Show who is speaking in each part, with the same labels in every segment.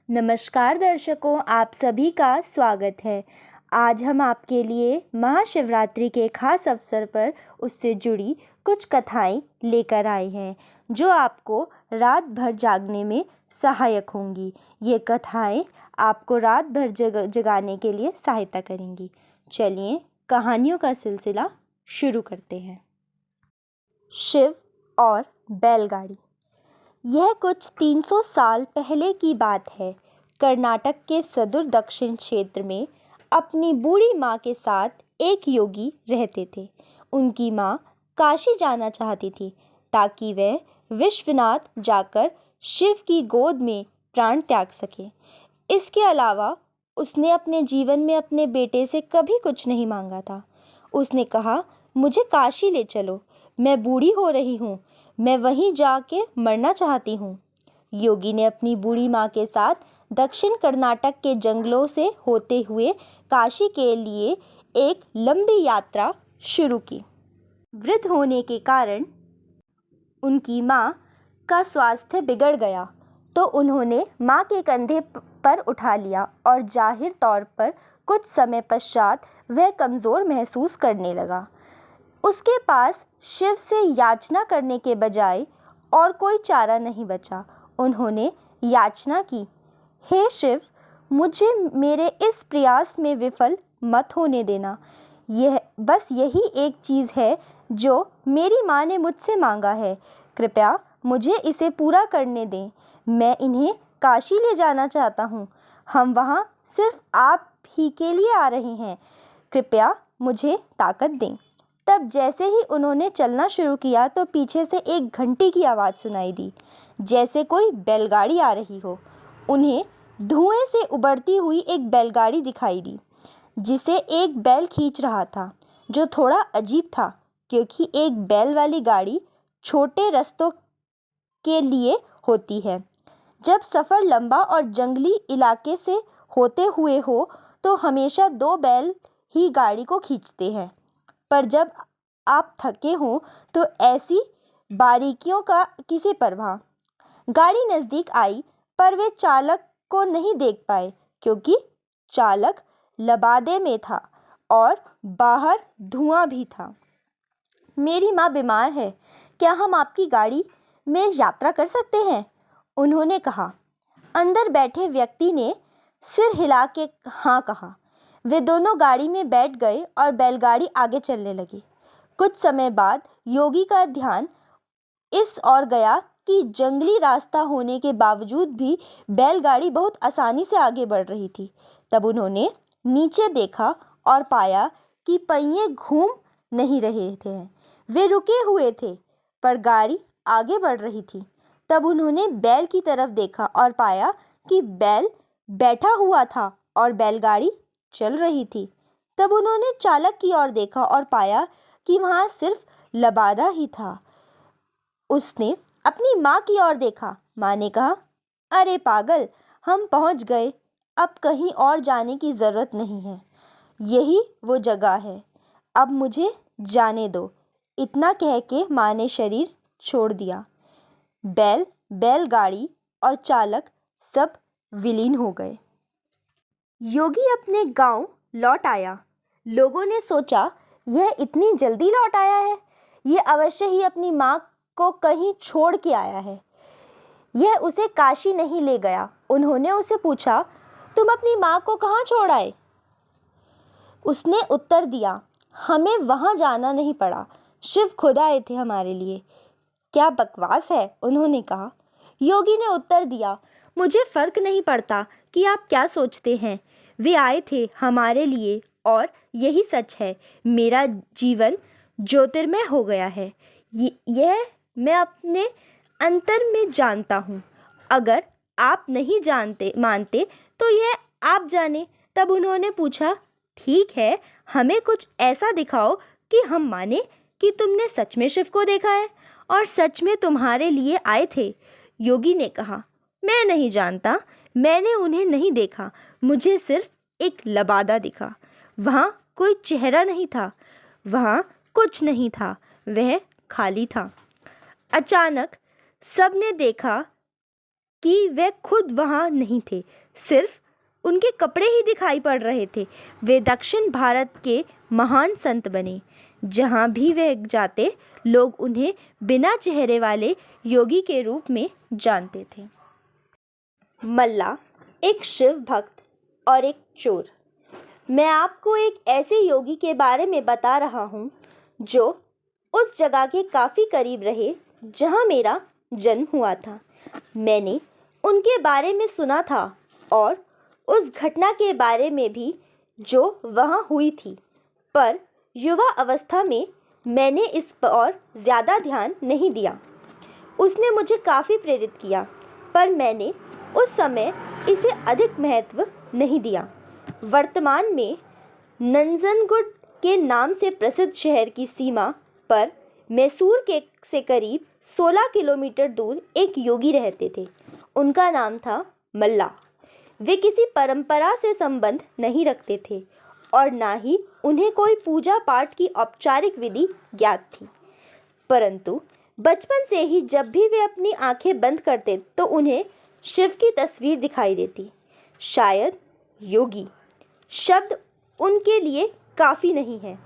Speaker 1: नमस्कार दर्शकों, आप सभी का स्वागत है। आज हम आपके लिए महाशिवरात्रि के खास अवसर पर उससे जुड़ी कुछ कथाएं लेकर आए हैं जो आपको रात भर जागने में सहायक होंगी। ये कथाएं आपको रात भर जगाने के लिए सहायता करेंगी। चलिए कहानियों का सिलसिला शुरू करते हैं। शिव और बैलगाड़ी। यह कुछ 300 साल पहले की बात है। कर्नाटक के सुदूर दक्षिण क्षेत्र में अपनी बूढ़ी माँ के साथ एक योगी रहते थे। उनकी माँ काशी जाना चाहती थी ताकि वह विश्वनाथ जाकर शिव की गोद में प्राण त्याग सके। इसके अलावा उसने अपने जीवन में अपने बेटे से कभी कुछ नहीं मांगा था। उसने कहा, मुझे काशी ले चलो, मैं बूढ़ी हो रही हूँ, मैं वहीं जाके मरना चाहती हूँ। योगी ने अपनी बूढ़ी माँ के साथ दक्षिण कर्नाटक के जंगलों से होते हुए काशी के लिए एक लंबी यात्रा शुरू की। वृद्ध होने के कारण उनकी माँ का स्वास्थ्य बिगड़ गया तो उन्होंने माँ के कंधे पर उठा लिया और जाहिर तौर पर कुछ समय पश्चात वह कमज़ोर महसूस करने लगा। उसके पास शिव से याचना करने के बजाय और कोई चारा नहीं बचा। उन्होंने याचना की, हे शिव, मुझे मेरे इस प्रयास में विफल मत होने देना। बस यही एक चीज़ है जो मेरी माँ ने मुझसे मांगा है। कृपया मुझे इसे पूरा करने दें। मैं इन्हें काशी ले जाना चाहता हूँ। हम वहाँ सिर्फ आप ही के लिए आ रहे हैं। कृपया मुझे ताकत दें। तब जैसे ही उन्होंने चलना शुरू किया तो पीछे से एक घंटी की आवाज़ सुनाई दी, जैसे कोई बैलगाड़ी आ रही हो। उन्हें धुएं से उबरती हुई एक बैलगाड़ी दिखाई दी जिसे एक बैल खींच रहा था, जो थोड़ा अजीब था क्योंकि एक बैल वाली गाड़ी छोटे रास्तों के लिए होती है। जब सफ़र लंबा और जंगली इलाके से होते हुए हो तो हमेशा 2 बैल ही गाड़ी को खींचते हैं, पर जब आप थके हों तो ऐसी बारीकियों का किसे परवाह। गाड़ी नज़दीक आई पर वे चालक को नहीं देख पाए क्योंकि चालक लबादे में था और बाहर धुआं भी था। मेरी माँ बीमार है, क्या हम आपकी गाड़ी में यात्रा कर सकते हैं? उन्होंने कहा। अंदर बैठे व्यक्ति ने सिर हिला के हाँ कहा। वे दोनों गाड़ी में बैठ गए और बैलगाड़ी आगे चलने लगी। कुछ समय बाद योगी का ध्यान इस ओर गया कि जंगली रास्ता होने के बावजूद भी बैलगाड़ी बहुत आसानी से आगे बढ़ रही थी। तब उन्होंने नीचे देखा और पाया कि पहिए घूम नहीं रहे थे, वे रुके हुए थे, पर गाड़ी आगे बढ़ रही थी। तब उन्होंने बैल की तरफ देखा और पाया कि बैल बैठा हुआ था और बैलगाड़ी चल रही थी। तब उन्होंने चालक की ओर देखा और पाया कि वहाँ सिर्फ लबादा ही था। उसने अपनी माँ की ओर देखा। माँ ने कहा, अरे पागल, हम पहुँच गए, अब कहीं और जाने की ज़रूरत नहीं है, यही वो जगह है, अब मुझे जाने दो। इतना कह के माँ ने शरीर छोड़ दिया। बैलगाड़ी और चालक सब विलीन हो गए। योगी अपने गांव लौट आया। लोगों ने सोचा, यह इतनी जल्दी लौट आया है, ये अवश्य ही अपनी माँ को कहीं छोड़ के आया है। यह उसे काशी नहीं ले गया। उन्होंने उसे पूछा, तुम अपनी माँ को कहाँ छोड़ आए? उसने उत्तर दिया, हमें वहाँ जाना नहीं पड़ा, शिव खुद आए थे हमारे लिए। क्या बकवास है, उन्होंने कहा। योगी ने उत्तर दिया, मुझे फर्क नहीं पड़ता कि आप क्या सोचते हैं, वे आए थे हमारे लिए और यही सच है। मेरा जीवन ज्योतिर्मय हो गया है, यह मैं अपने अंतर में जानता हूँ। अगर आप नहीं मानते तो यह आप जाने। तब उन्होंने पूछा, ठीक है, हमें कुछ ऐसा दिखाओ कि हम माने कि तुमने सच में शिव को देखा है और सच में तुम्हारे लिए आए थे। योगी ने कहा, मैं नहीं जानता, मैंने उन्हें नहीं देखा, मुझे सिर्फ एक लबादा दिखा। वहाँ कोई चेहरा नहीं था, वहाँ कुछ नहीं था, वह खाली था। अचानक सबने देखा कि वे खुद वहाँ नहीं थे, सिर्फ उनके कपड़े ही दिखाई पड़ रहे थे। वे दक्षिण भारत के महान संत बने। जहाँ भी वे जाते, लोग उन्हें बिना चेहरे वाले योगी के रूप में जानते थे। मल्ला एक शिव भक्त और एक चोर। मैं आपको एक ऐसे योगी के बारे में बता रहा हूँ जो उस जगह के काफ़ी करीब रहे जहाँ मेरा जन्म हुआ था। मैंने उनके बारे में सुना था और उस घटना के बारे में भी जो वहाँ हुई थी, पर युवा अवस्था में मैंने इस पर ज़्यादा ध्यान नहीं दिया। उसने मुझे काफ़ी प्रेरित किया, पर मैंने उस समय इसे अधिक महत्व नहीं दिया। वर्तमान में नंजनगुड के नाम से प्रसिद्ध शहर की सीमा पर मैसूर से करीब 16 किलोमीटर दूर एक योगी रहते थे। उनका नाम था मल्ला। वे किसी परंपरा से संबंध नहीं रखते थे और ना ही उन्हें कोई पूजा पाठ की औपचारिक विधि ज्ञात थी, परंतु बचपन से ही जब भी वे अपनी आंखें बंद करते तो उन्हें शिव की तस्वीर दिखाई देती। शायद योगी शब्द उनके लिए काफ़ी नहीं है।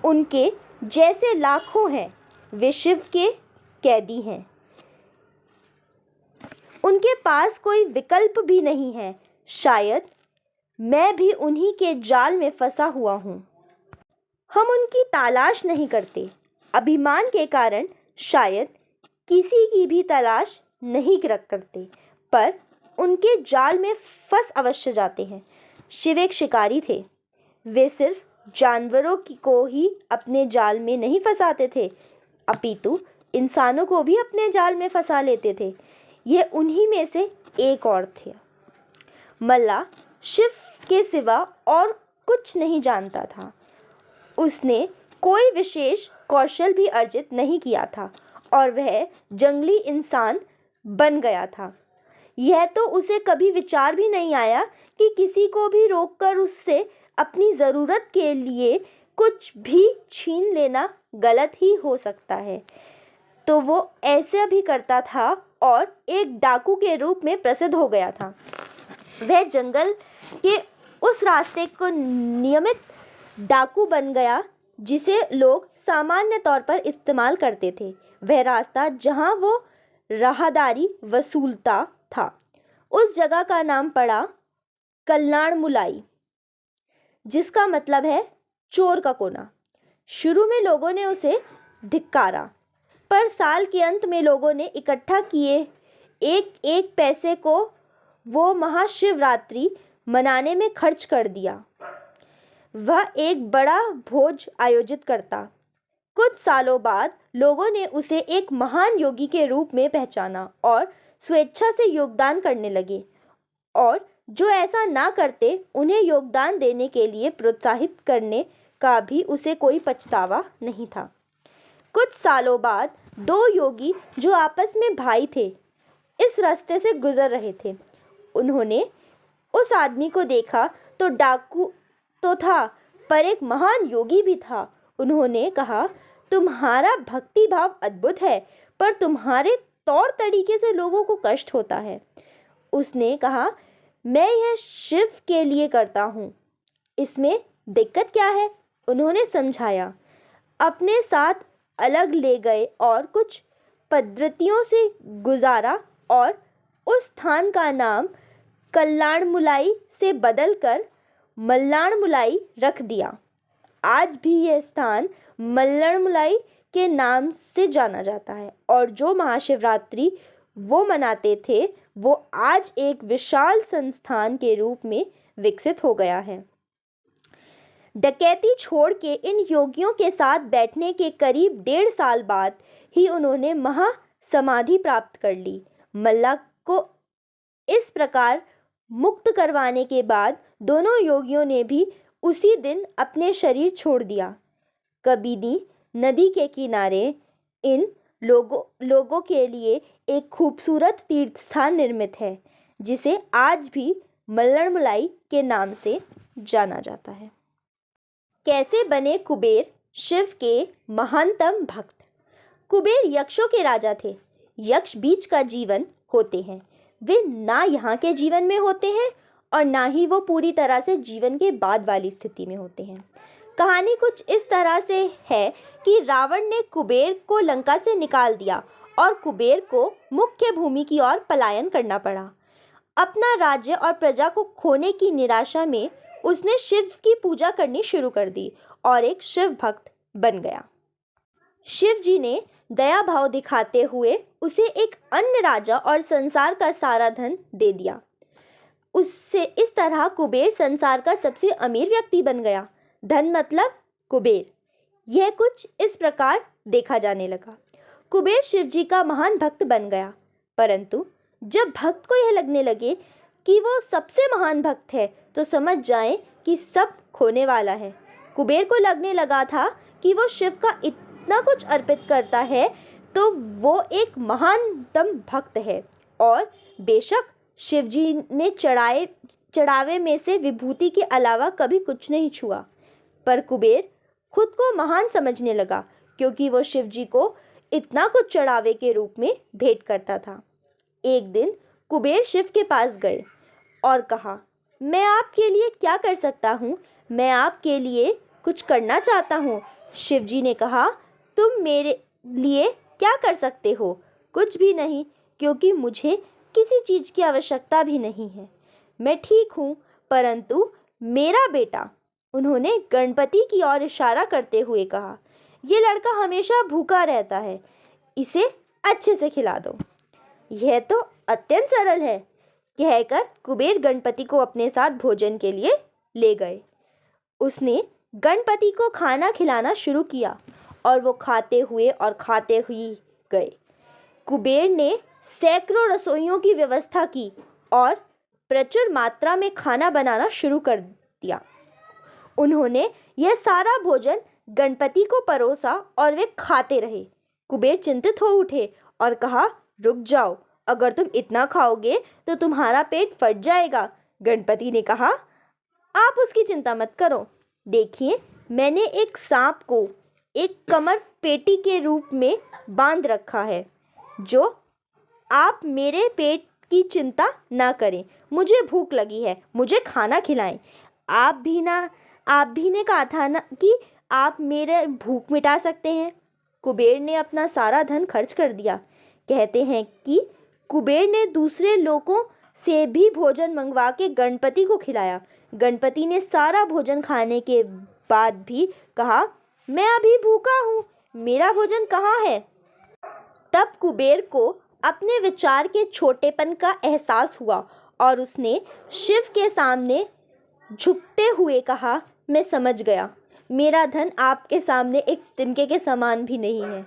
Speaker 1: उनके जैसे लाखों हैं, वे शिव के कैदी हैं। उनके पास कोई विकल्प भी नहीं है। शायद मैं भी उन्हीं के जाल में फंसा हुआ हूँ। हम उनकी तलाश नहीं करते, अभिमान के कारण शायद किसी की भी तलाश नहीं करते, पर उनके जाल में फंस अवश्य जाते हैं। शिव एक शिकारी थे। वे सिर्फ जानवरों को ही अपने जाल में नहीं फंसाते थे, अपितु इंसानों को भी अपने जाल में फंसा लेते थे। ये उन्हीं में से एक और थे। मल्ला शिव के सिवा और कुछ नहीं जानता था। उसने कोई विशेष कौशल भी अर्जित नहीं किया था और वह जंगली इंसान बन गया था। यह तो उसे कभी विचार भी नहीं आया कि किसी को भी रोककर उससे अपनी ज़रूरत के लिए कुछ भी छीन लेना गलत ही हो सकता है। तो वो ऐसा भी करता था और एक डाकू के रूप में प्रसिद्ध हो गया था। वह जंगल के उस रास्ते को नियमित डाकू बन गया जिसे लोग सामान्य तौर पर इस्तेमाल करते थे। वह रास्ता जहां वो राहदारी वसूलता था, उस जगह का नाम पड़ा कल्लाणमुलाई, जिसका मतलब है चोर का कोना। शुरू में लोगों ने उसे धिक्कारा, पर साल के अंत में लोगों ने इकट्ठा किए एक एक पैसे को वो महाशिवरात्रि मनाने में खर्च कर दिया। वह एक बड़ा भोज आयोजित करता। कुछ सालों बाद लोगों ने उसे एक महान योगी के रूप में पहचाना और स्वेच्छा से योगदान करने लगे, और जो ऐसा ना करते उन्हें योगदान देने के लिए प्रोत्साहित करने का भी उसे कोई पछतावा नहीं था। कुछ सालों बाद दो योगी जो आपस में भाई थे, इस रास्ते से गुजर रहे थे। उन्होंने उस आदमी को देखा तो डाकू तो था, पर एक महान योगी भी था। उन्होंने कहा, तुम्हारा भक्ति भाव अद्भुत है, पर तुम्हारे तौर तरीके से लोगों को कष्ट होता है। उसने कहा, मैं यह शिव के लिए करता हूँ, इसमें दिक्कत क्या है? उन्होंने समझाया, अपने साथ अलग ले गए और कुछ पद्धतियों से गुजारा और उस स्थान का नाम कल्लाणमुलाई से बदलकर मल्लाणमुलाई रख दिया। आज भी यह स्थान मल्लाणमुलाई के नाम से जाना जाता है और जो महाशिवरात्रि वो मनाते थे वो आज एक विशाल संस्थान के रूप में विकसित हो गया है। डकैती छोड़ के इन योगियों के साथ बैठने के करीब 1.5 साल बाद ही उन्होंने महासमाधि प्राप्त कर ली। मल्ला को इस प्रकार मुक्त करवाने के बाद दोनों योगियों ने भी उसी दिन अपने शरीर छोड़ दिया। कबीनी नदी के किनारे इन लोगों के लिए एक खूबसूरत तीर्थ स्थान निर्मित है, जिसे आज भी मल्लाणमुलाई के नाम से जाना जाता है। कैसे बने कुबेर शिव के महानतम भक्त? कुबेर यक्षों के राजा थे। यक्ष बीच का जीवन होते हैं। वे ना यहाँ के जीवन में होते हैं और ना ही वो पूरी तरह से जीवन के बाद वाली स्थिति में होते हैं। कहानी कुछ इस तरह से है कि रावण ने कुबेर को लंका से निकाल दिया और कुबेर को मुख्य भूमि की ओर पलायन करना पड़ा। अपना राज्य और प्रजा को खोने की निराशा में उसने शिव की पूजा करनी शुरू कर दी और एक शिव भक्त बन गया। शिव जी ने दया भाव दिखाते हुए उसे एक अन्य राजा और संसार का सारा धन दे दिया। उससे इस तरह कुबेर संसार का सबसे अमीर व्यक्ति बन गया। धन मतलब कुबेर। यह कुछ इस प्रकार देखा जाने लगा। कुबेर शिव जी का महान भक्त बन गया, परंतु जब भक्त को यह लगने लगे कि वो सबसे महान भक्त है तो समझ जाएं कि सब खोने वाला है। कुबेर को लगने लगा था कि वो शिव का इतना कुछ अर्पित करता है तो वो एक महानतम भक्त है और बेशक शिव जी ने चढ़ावे में से विभूति के अलावा कभी कुछ नहीं छुआ। पर कुबेर खुद को महान समझने लगा क्योंकि वो शिव जी को इतना कुछ चढ़ावे के रूप में भेंट करता था। एक दिन कुबेर शिव के पास गए और कहा, मैं आपके लिए क्या कर सकता हूँ? मैं आपके लिए कुछ करना चाहता हूँ। शिव जी ने कहा, तुम मेरे लिए क्या कर सकते हो? कुछ भी नहीं, क्योंकि मुझे किसी चीज़ की आवश्यकता भी नहीं है। मैं ठीक हूँ, परंतु मेरा बेटा, उन्होंने गणपति की ओर इशारा करते हुए कहा, ये लड़का हमेशा भूखा रहता है, इसे अच्छे से खिला दो। यह तो अत्यंत सरल है, कहकर कुबेर गणपति को अपने साथ भोजन के लिए ले गए। उसने गणपति को खाना खिलाना शुरू किया और वो खाते हुए गए। कुबेर ने सैकड़ों रसोइयों की व्यवस्था की और प्रचुर मात्रा में खाना बनाना शुरू कर दिया। उन्होंने यह सारा भोजन गणपति को परोसा और वे खाते रहे। कुबेर चिंतित हो उठे और कहा, रुक जाओ, अगर तुम इतना खाओगे तो तुम्हारा पेट फट जाएगा। गणपति ने कहा, आप उसकी चिंता मत करो। देखिए, मैंने एक सांप को एक कमर पेटी के रूप में बांध रखा है। जो आप मेरे पेट की चिंता ना करें। मुझे भूख लगी है, मुझे खाना खिलाएं। आप भी ने कहा था ना कि आप मेरे भूख मिटा सकते हैं। कुबेर ने अपना सारा धन खर्च कर दिया। कहते हैं कि कुबेर ने दूसरे लोगों से भी भोजन मंगवा के गणपति को खिलाया। गणपति ने सारा भोजन खाने के बाद भी कहा, मैं अभी भूखा हूँ, मेरा भोजन कहाँ है? तब कुबेर को अपने विचार के छोटेपन का एहसास हुआ और उसने शिव के सामने झुकते हुए कहा, मैं समझ गया, मेरा धन आपके सामने एक तिनके के समान भी नहीं है।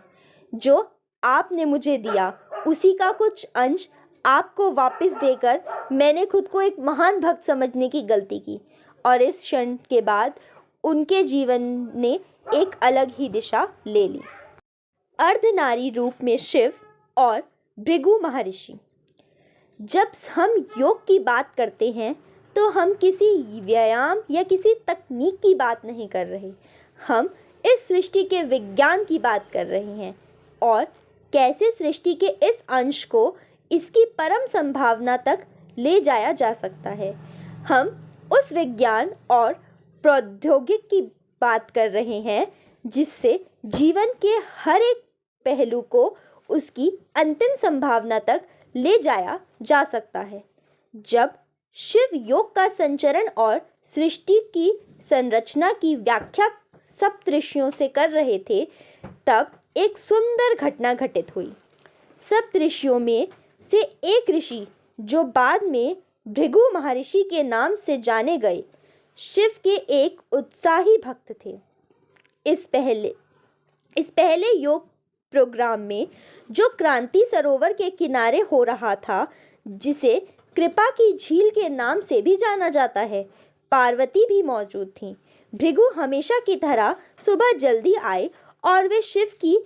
Speaker 1: जो आपने मुझे दिया उसी का कुछ अंश आपको वापस देकर मैंने खुद को एक महान भक्त समझने की गलती की। और इस क्षण के बाद उनके जीवन ने एक अलग ही दिशा ले ली। अर्धनारी रूप में शिव और भृगु महर्षि। जब हम योग की बात करते हैं तो हम किसी व्यायाम या किसी तकनीक की बात नहीं कर रहे। हम इस सृष्टि के विज्ञान की बात कर रहे हैं और कैसे सृष्टि के इस अंश को इसकी परम संभावना तक ले जाया जा सकता है। हम उस विज्ञान और प्रौद्योगिकी की बात कर रहे हैं जिससे जीवन के हर एक पहलू को उसकी अंतिम संभावना तक ले जाया जा सकता है। जब शिव योग का संचरण और सृष्टि की संरचना की व्याख्या सप्तऋषियों से कर रहे थे, तब एक सुंदर घटना घटित हुई। सप्तऋषियों में से एक ऋषि, जो बाद में भृगु महर्षि के नाम से जाने गए, शिव के एक उत्साही भक्त थे। इस पहले योग प्रोग्राम में जो क्रांति सरोवर के किनारे हो रहा था, जिसे कृपा की झील के नाम से भी जाना जाता है, पार्वती भी मौजूद थी। भृगु हमेशा की तरह सुबह जल्दी आए और वे शिव की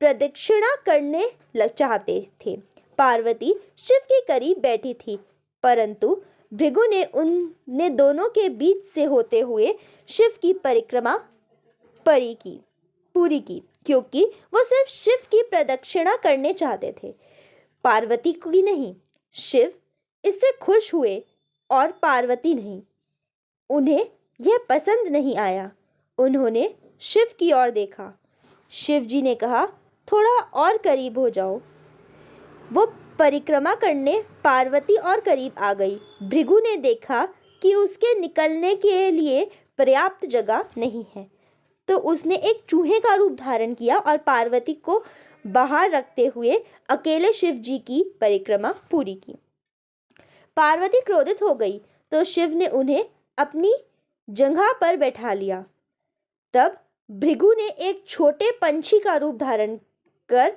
Speaker 1: प्रदक्षिणा करने चाहते थे। पार्वती शिव के करीब बैठी थी, परंतु भृगु ने उन दोनों के बीच से होते हुए शिव की परिक्रमा पूरी की, क्योंकि वो सिर्फ शिव की प्रदक्षिणा करने चाहते थे, पार्वती की नहीं। शिव इससे खुश हुए और पार्वती नहीं। उन्हें यह पसंद नहीं आया। उन्होंने शिव की ओर देखा। शिव जी ने कहा, थोड़ा और करीब हो जाओ। वो परिक्रमा करने पार्वती और करीब आ गई। भृगु ने देखा कि उसके निकलने के लिए पर्याप्त जगह नहीं है, तो उसने एक चूहे का रूप धारण किया और पार्वती को बाहर रखते हुए अकेले शिव जी की परिक्रमा पूरी की। पार्वती क्रोधित हो गई तो शिव ने उन्हें अपनी जगह पर बैठा लिया। तब भृगु ने एक छोटे पंछी का रूप धारण कर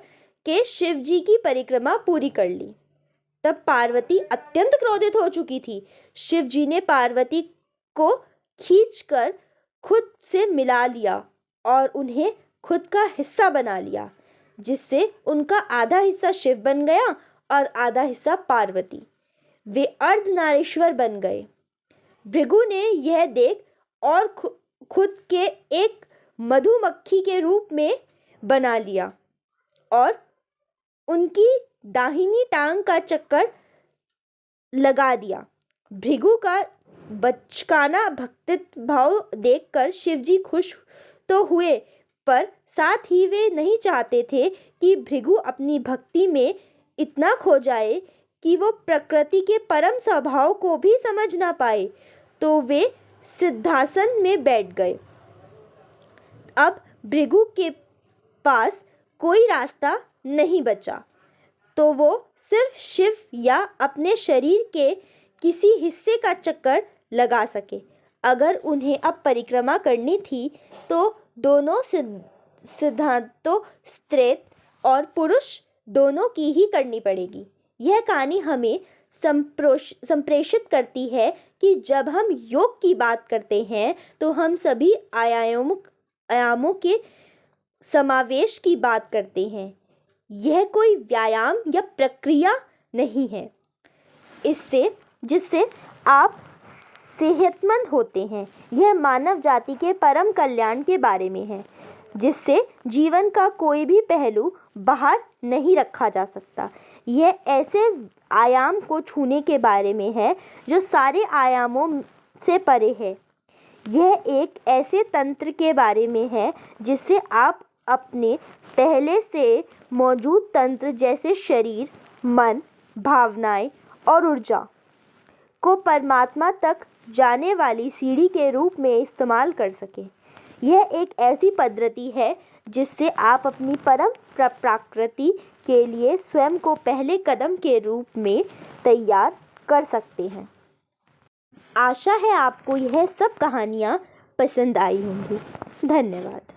Speaker 1: के शिव जी की परिक्रमा पूरी कर ली। तब पार्वती अत्यंत क्रोधित हो चुकी थी। शिव जी ने पार्वती को खींचकर खुद से मिला लिया और उन्हें खुद का हिस्सा बना लिया, जिससे उनका आधा हिस्सा शिव बन गया और आधा हिस्सा पार्वती। वे अर्धनारीश्वर बन गए। भृगु ने यह देख और खुद के एक मधुमक्खी के रूप में बना लिया और उनकी दाहिनी टांग का चक्कर लगा दिया। भृगु का बचकाना भक्तित्व भाव देखकर शिवजी खुश तो हुए, पर साथ ही वे नहीं चाहते थे कि भृगु अपनी भक्ति में इतना खो जाए कि वो प्रकृति के परम स्वभाव को भी समझ ना पाए। तो वे सिद्धासन में बैठ गए। अब भृगु के पास कोई रास्ता नहीं बचा, तो वो सिर्फ शिव या अपने शरीर के किसी हिस्से का चक्कर लगा सके। अगर उन्हें अब परिक्रमा करनी थी तो दोनों सिद्धांतों, स्त्री और पुरुष दोनों की ही करनी पड़ेगी। यह कहानी हमें संप्रेषित करती है कि जब हम योग की बात करते हैं तो हम सभी आयामों के समावेश की बात करते हैं। यह कोई व्यायाम या प्रक्रिया नहीं है जिससे आप सेहतमंद होते हैं। यह मानव जाति के परम कल्याण के बारे में है, जिससे जीवन का कोई भी पहलू बाहर नहीं रखा जा सकता। यह ऐसे आयाम को छूने के बारे में है जो सारे आयामों से परे है। यह एक ऐसे तंत्र के बारे में है जिससे आप अपने पहले से मौजूद तंत्र जैसे शरीर, मन, भावनाएं और ऊर्जा को परमात्मा तक जाने वाली सीढ़ी के रूप में इस्तेमाल कर सके। यह एक ऐसी पद्धति है जिससे आप अपनी परम प्रकृति के लिए स्वयं को पहले कदम के रूप में तैयार कर सकते हैं। आशा है आपको यह सब कहानियाँ पसंद आई होंगी। धन्यवाद।